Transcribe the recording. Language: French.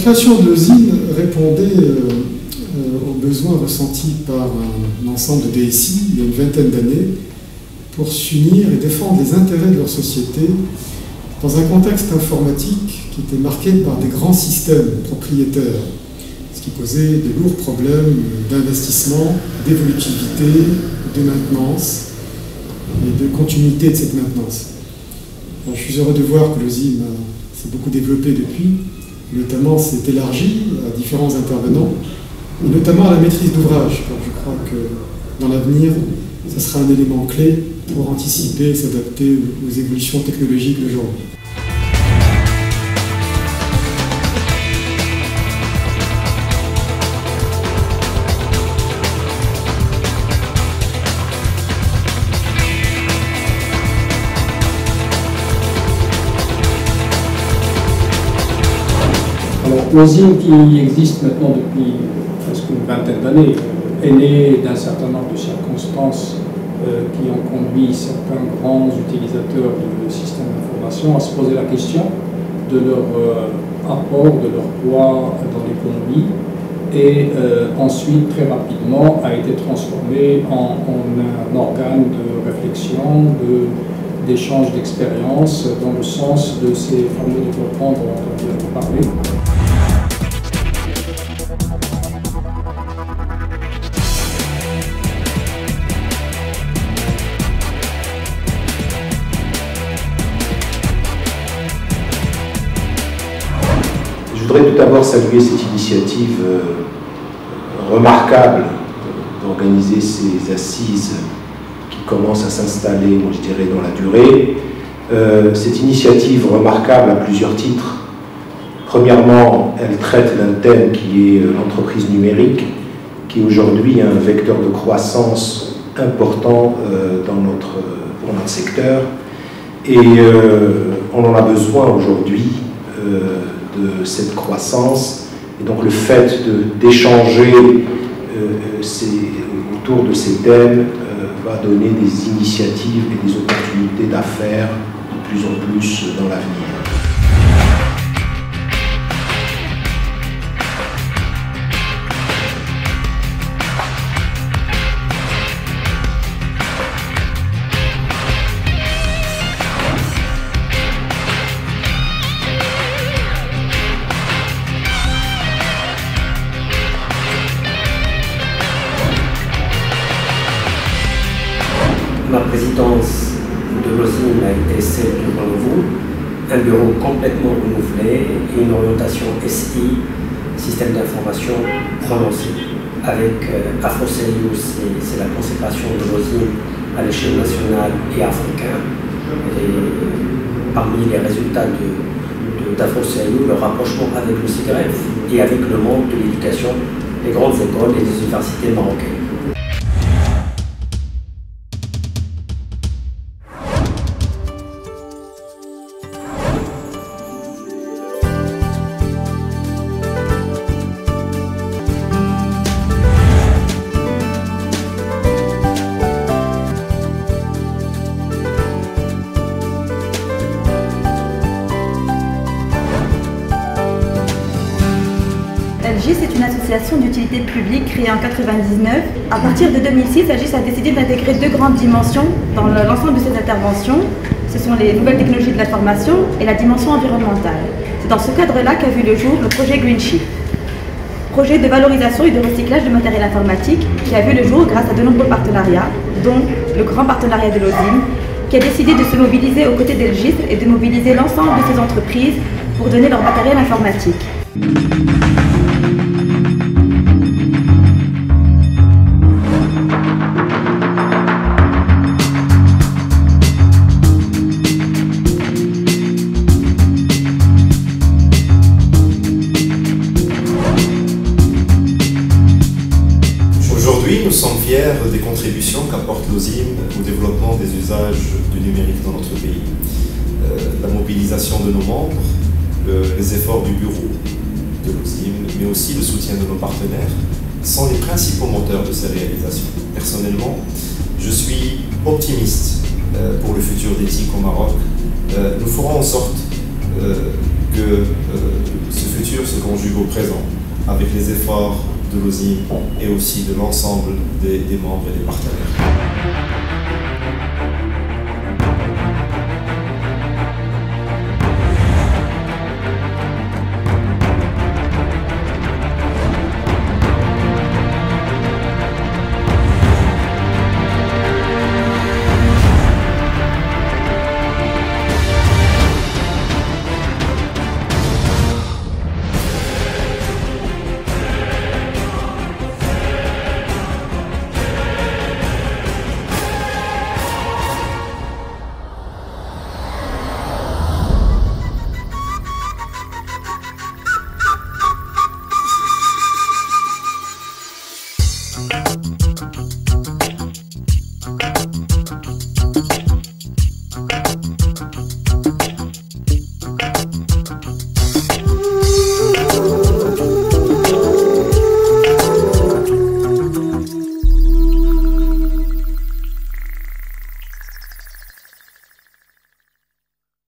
création de l'OSIM répondait aux besoins ressentis par un ensemble de DSI il y a une vingtaine d'années pour s'unir et défendre les intérêts de leur société dans un contexte informatique qui était marqué par des grands systèmes propriétaires, ce qui posait de lourds problèmes d'investissement, d'évolutivité, de maintenance et de continuité de cette maintenance. Alors, je suis heureux de voir que l'OSIM s'est beaucoup développé depuis, notamment s'est élargi à différents intervenants, et notamment à la maîtrise d'ouvrage. Je crois que dans l'avenir, ce sera un élément clé pour anticiper et s'adapter aux évolutions technologiques d'aujourd'hui. L'OSIM, qui existe maintenant depuis presque une vingtaine d'années, est né d'un certain nombre de circonstances qui ont conduit certains grands utilisateurs du système d'information à se poser la question de leur apport, de leur poids dans l'économie, et ensuite, très rapidement, a été transformé en un organe de réflexion, d'échange d'expériences dans le sens de ces fameux développements dont on vient de parler. Je voudrais tout d'abord saluer cette initiative remarquable d'organiser ces assises qui commencent à s'installer, je dirais, dans la durée. Cette initiative remarquable à plusieurs titres. Premièrement, elle traite d'un thème qui est l'entreprise numérique, qui est aujourd'hui un vecteur de croissance important pour notre secteur. Et on en a besoin aujourd'hui de cette croissance, et donc le fait d'échanger autour de ces thèmes va donner des initiatives et des opportunités d'affaires de plus en plus dans l'avenir. La présidence de l'OSIM a été celle du renouveau, un bureau complètement renouvelé et une orientation SI, système d'information prononcée. Avec AfroCIO, c'est la consécration de l'OSIM à l'échelle nationale et africaine. Et parmi les résultats d'AfroCIO, le rapprochement avec le CIGREF et avec le monde de l'éducation, les grandes écoles et les universités marocaines. AGIS est une association d'utilité publique créée en 1999. À partir de 2006, AGIS a décidé d'intégrer deux grandes dimensions dans l'ensemble de ses interventions. Ce sont les nouvelles technologies de l'information et la dimension environnementale. C'est dans ce cadre-là qu'a vu le jour le projet GreenShift, projet de valorisation et de recyclage de matériel informatique qui a vu le jour grâce à de nombreux partenariats, dont le grand partenariat de l'OSIM, qui a décidé de se mobiliser aux côtés d'AGIS et de mobiliser l'ensemble de ces entreprises pour donner leur matériel informatique. Aujourd'hui, nous sommes fiers des contributions qu'apporte l'OSIM au développement des usages du numérique dans notre pays. La mobilisation de nos membres, les efforts du bureau de l'OSIM, mais aussi le soutien de nos partenaires, sont les principaux moteurs de ces réalisations. Personnellement, je suis optimiste pour le futur d'éthique au Maroc. Nous ferons en sorte que ce futur se conjugue au présent, avec les efforts de l'OSIM et aussi de l'ensemble des membres et des partenaires.